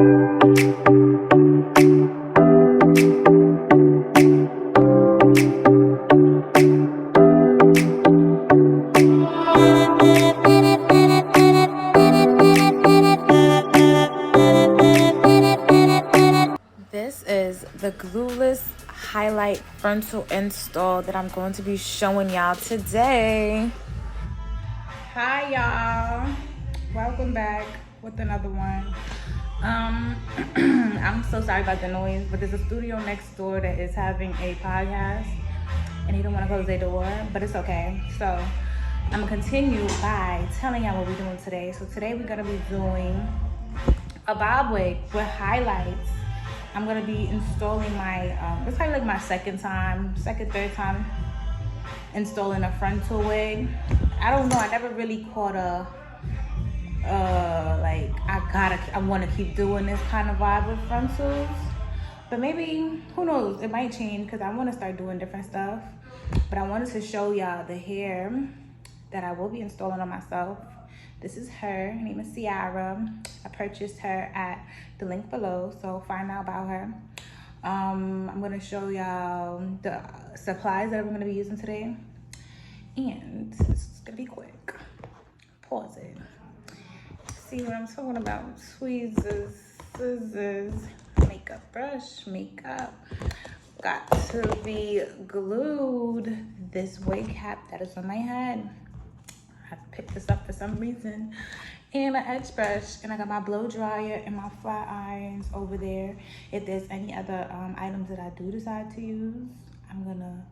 This is the Glueless highlight frontal install that I'm going to be showing y'all today. Hi y'all, welcome back with another one. I'm so sorry about the noise, but there's a studio next door that is having a podcast and they don't want to close their door, but it's okay. So I'm gonna continue by telling y'all what we're doing today. So today we're gonna be doing a bob wig with highlights. I'm gonna be installing my, it's probably like my second, third time installing a frontal wig. I don't know, I never really caught a, like, I wanna keep doing this kind of vibe with frontals. But maybe, who knows, it might change because I wanna start doing different stuff. But I wanted to show y'all the hair that I will be installing on myself. This is her name is Ciara. I purchased her at the link below, so find out about her. I'm gonna show y'all the supplies that I'm gonna be using today. And it's gonna be quick. Pause it. See what I'm talking about? Tweezers, scissors, makeup brush, makeup. Got to be glued. This wig cap that is on my head. I picked this up for some reason. And an edge brush. And I got my blow dryer and my flat irons over there. If there's any other items that I do decide to use, I'm gonna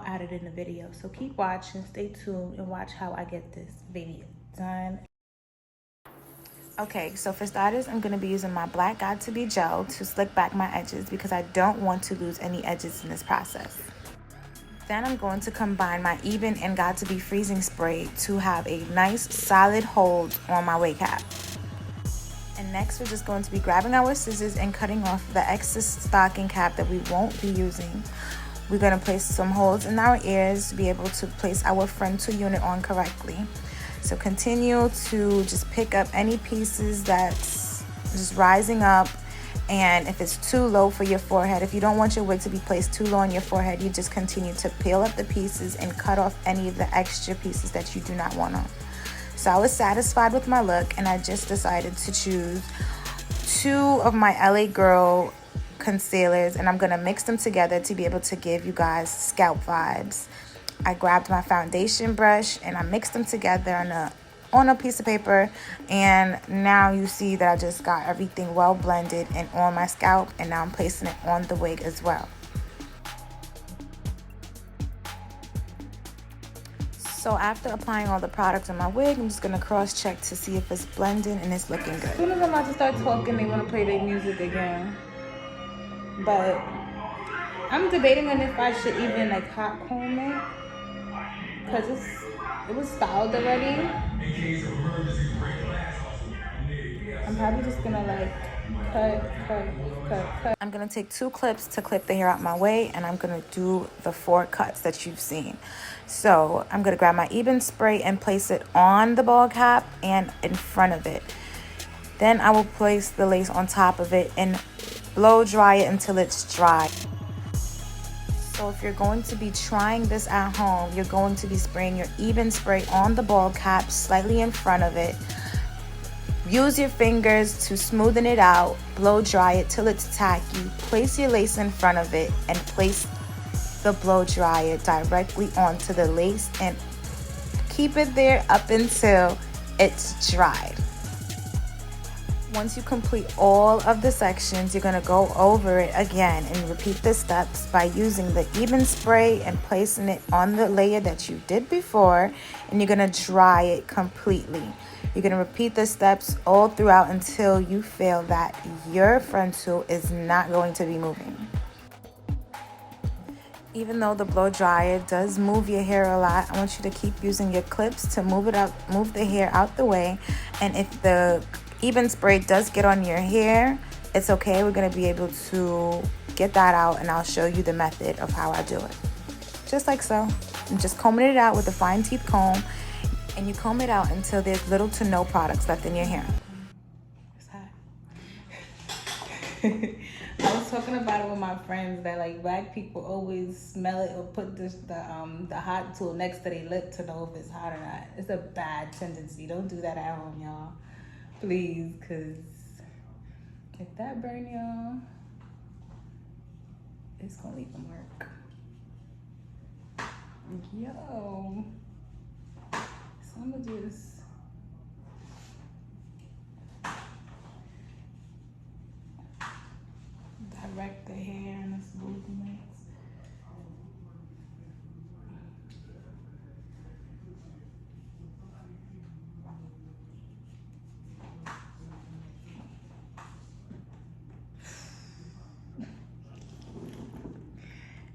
add it in the video. So keep watching, stay tuned, and watch how I get this video done. Okay, so for starters, I'm gonna be using my black Got to Be gel to slick back my edges because I don't want to lose any edges in this process. Then I'm going to combine my Even and Got to Be freezing spray to have a nice solid hold on my wig cap. And next we're just going to be grabbing our scissors and cutting off the excess stocking cap that we won't be using. We're going to place some holes in our ears to be able to place our frontal unit on correctly. So continue to just pick up any pieces that's just rising up. And if it's too low for your forehead, if you don't want your wig to be placed too low on your forehead, you just continue to peel up the pieces and cut off any of the extra pieces that you do not want on. So I was satisfied with my look and I just decided to choose 2 of my LA Girl concealers and I'm gonna mix them together to be able to give you guys scalp vibes. I grabbed my foundation brush and I mixed them together on a piece of paper, and now you see that I just got everything well blended and on my scalp, and now I'm placing it on the wig as well. So after applying all the products on my wig, I'm just gonna cross check to see if it's blending and it's looking good. As soon as I'm about to start talking, they want to play their music again. But I'm debating on if I should even like hot comb it, because it was styled already. I'm probably just gonna like cut. I'm gonna take 2 clips to clip the hair out my way, and I'm gonna do the 4 cuts that you've seen. So I'm gonna grab my Even spray and place it on the ball cap and in front of it. Then I will place the lace on top of it and blow dry it until it's dry. So if you're going to be trying this at home, you're going to be spraying your Even spray on the ball cap slightly in front of it. Use your fingers to smoothen it out, blow dry it till it's tacky, place your lace in front of it, and place the blow dryer directly onto the lace and keep it there up until it's dried. Once you complete all of the sections, you're going to go over it again and repeat the steps by using the Even spray and placing it on the layer that you did before, and you're going to dry it completely. You're going to repeat the steps all throughout until you feel that your frontal is not going to be moving. Even though the blow dryer does move your hair a lot, I want you to keep using your clips to move the hair out the way. And if the Even spray does get on your hair, it's okay. We're going to be able to get that out, and I'll show you the method of how I do it. Just like so. I'm just combing it out with a fine teeth comb, and you comb it out until there's little to no products left in your hair. It's hot. I was talking about it with my friends that like black people always smell it or put the hot tool next to their lip to know if it's hot or not. It's a bad tendency. Don't do that at home, y'all. Please, cause if that burn y'all, it's gonna leave a mark. Yo. So I'm gonna just direct the hair in a smooth mix.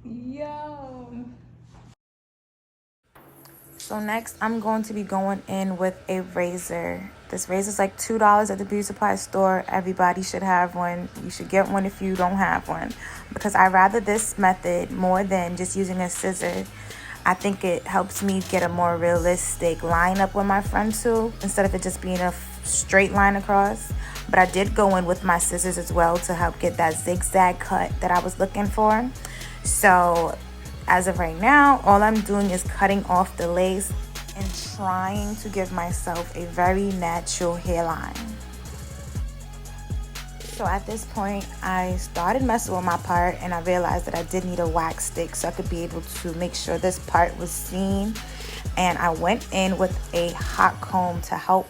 Yo. So next, I'm going to be going in with a razor. This razor is like $2 at the beauty supply store. Everybody should have one. You should get one if you don't have one, because I rather this method more than just using a scissor. I think it helps me get a more realistic line up with my frontal instead of it just being a straight line across. But I did go in with my scissors as well to help get that zigzag cut that I was looking for. So as of right now, all I'm doing is cutting off the lace and trying to give myself a very natural hairline. So at this point, I started messing with my part and I realized that I did need a wax stick so I could be able to make sure this part was seen. And I went in with a hot comb to help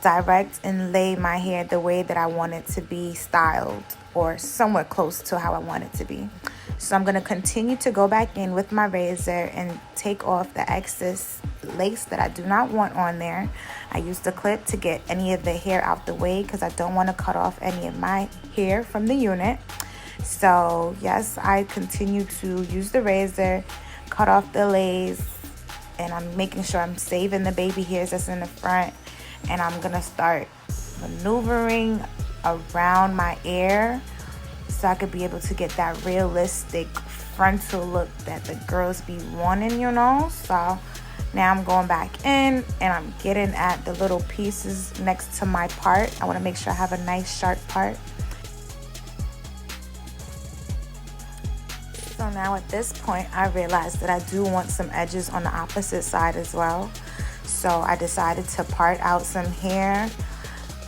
direct and lay my hair the way that I want it to be styled, or somewhat close to how I want it to be. So I'm going to continue to go back in with my razor and take off the excess lace that I do not want on there. I used the clip to get any of the hair out the way because I don't want to cut off any of my hair from the unit. So yes, I continue to use the razor, cut off the lace, and I'm making sure I'm saving the baby hairs that's in the front. And I'm going to start maneuvering around my ear so I could be able to get that realistic frontal look that the girls be wanting, you know. So now I'm going back in and I'm getting at the little pieces next to my part. I want to make sure I have a nice sharp part. So now at this point, I realized that I do want some edges on the opposite side as well. So I decided to part out some hair,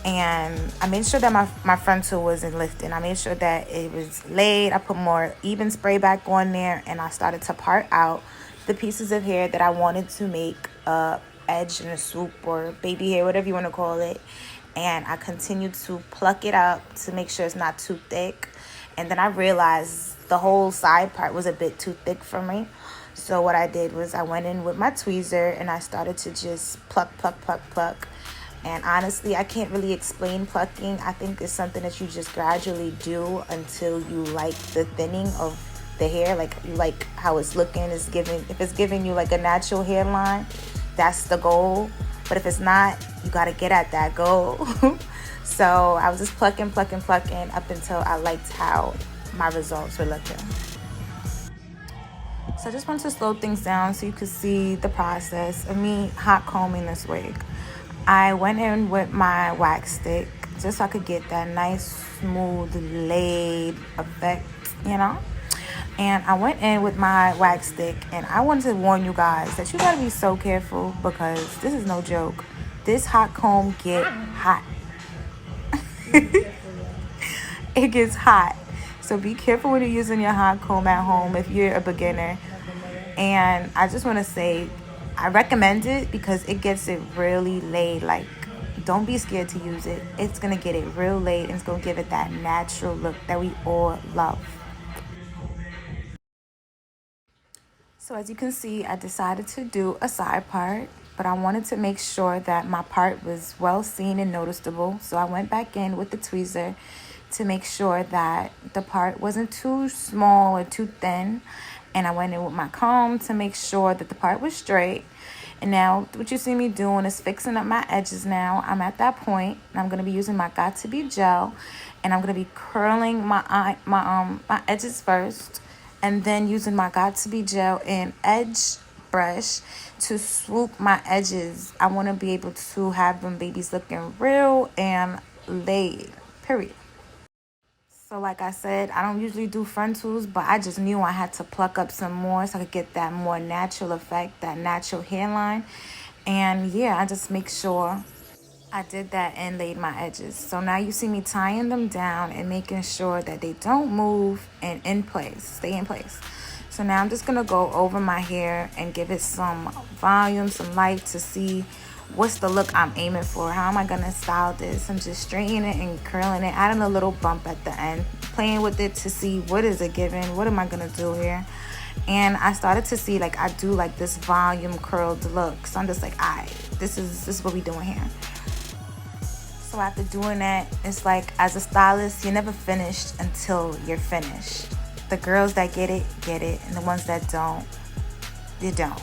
and I made sure that my frontal wasn't lifting. I made sure that it was laid. I put more even spray back on there, and I started to part out the pieces of hair that I wanted to make a edge in a swoop or baby hair, whatever you want to call it. And I continued to pluck it up to make sure it's not too thick. And then I realized the whole side part was a bit too thick for me. So what I did was I went in with my tweezer and I started to just pluck. And honestly, I can't really explain plucking. I think it's something that you just gradually do until you like the thinning of the hair. Like you like how it's looking. If it's giving you like a natural hairline, that's the goal. But if it's not, you got to get at that goal. So I was just plucking up until I liked how my results were looking. So I just wanted to slow things down so you could see the process of me hot combing this wig. I went in with my wax stick just so I could get that nice, smooth, laid effect, you know? And I went in with my wax stick, and I wanted to warn you guys that you gotta be so careful because this is no joke. This hot comb get hot. It gets hot. So be careful when you're using your hot comb at home if you're a beginner. And I just want to say, I recommend it because it gets it really laid. Like, don't be scared to use it. It's going to get it real laid and it's going to give it that natural look that we all love. So as you can see, I decided to do a side part, but I wanted to make sure that my part was well seen and noticeable. So I went back in with the tweezer to make sure that the part wasn't too small or too thin. And I went in with my comb to make sure that the part was straight. And now what you see me doing is fixing up my edges now. I'm at that point, and I'm going to be using my Got To Be gel. And I'm going to be curling my edges first. And then using my Got To Be gel and edge brush to swoop my edges. I want to be able to have them babies looking real and laid, period. So like I said, I don't usually do frontals, but I just knew I had to pluck up some more so I could get that more natural effect, that natural hairline. And yeah, I just make sure I did that and laid my edges. So now you see me tying them down and making sure that they don't move and in place, stay in place. So now I'm just gonna go over my hair and give it some volume, some light to see what's the look I'm aiming for. How am I gonna style this? I'm just straightening it and curling it, adding a little bump at the end, playing with it to see what is it giving, what am I gonna do here. And I started to see like I do like this volume curled look. So I'm just like, all right, this is what we doing here. So after doing that, it's like as a stylist, you're never finished until you're finished. The girls that get it, and the ones that don't, they don't.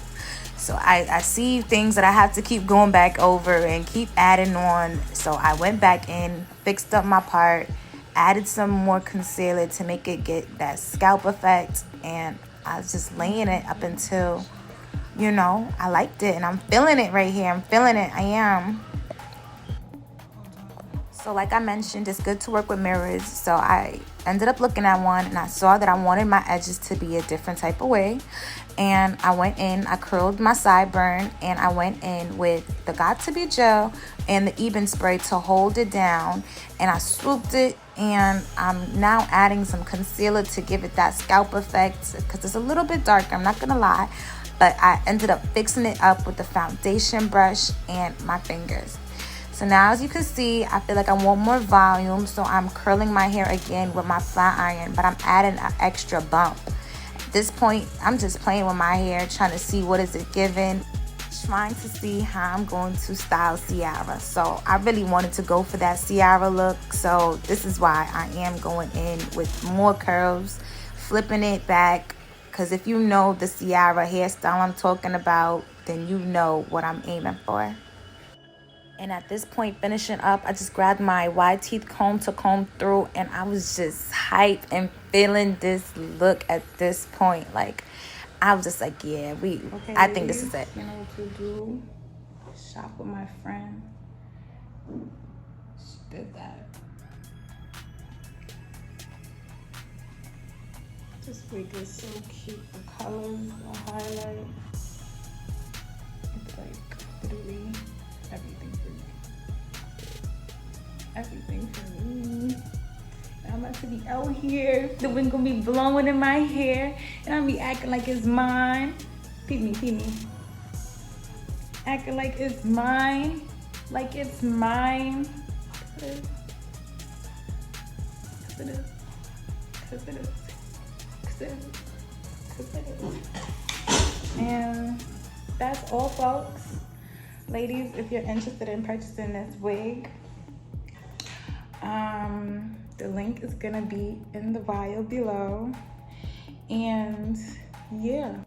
So I see things that I have to keep going back over and keep adding on. So I went back in, fixed up my part, added some more concealer to make it get that scalp effect, and I was just laying it up until, you know, I liked it, and I'm feeling it right here. I'm feeling it. I am. So like I mentioned, it's good to work with mirrors. So I ended up looking at one and I saw that I wanted my edges to be a different type of way. And I went in, I curled my sideburn, and I went in with the Got To Be gel and the Eben spray to hold it down. And I swooped it, and I'm now adding some concealer to give it that scalp effect because it's a little bit darker, I'm not gonna lie. But I ended up fixing it up with the foundation brush and my fingers. So now as you can see, I feel like I want more volume, so I'm curling my hair again with my flat iron, but I'm adding an extra bump. At this point, I'm just playing with my hair, trying to see what is it giving, trying to see how I'm going to style Ciara. So I really wanted to go for that Ciara look, so this is why I am going in with more curls, flipping it back, because if you know the Ciara hairstyle I'm talking about, then you know what I'm aiming for. And at this point, finishing up, I just grabbed my wide teeth comb to comb through, and I was just hyped and feeling this look at this point. Like, I was just like, yeah, okay, I think this is it. You know what to do? Shop with my friend. She did that. This wig is so cute. The colors, the highlight. It's like literally everything for me. Everything for me. I'm about to be out here. The wind gonna be blowing in my hair, and I'm be acting like it's mine. Peep me. Acting like it's mine. Like it's mine. Cause it is. Cause it is. Cause it is. Cause it is. And that's all, folks. Ladies, if you're interested in purchasing this wig, the link is gonna be in the bio below. And yeah.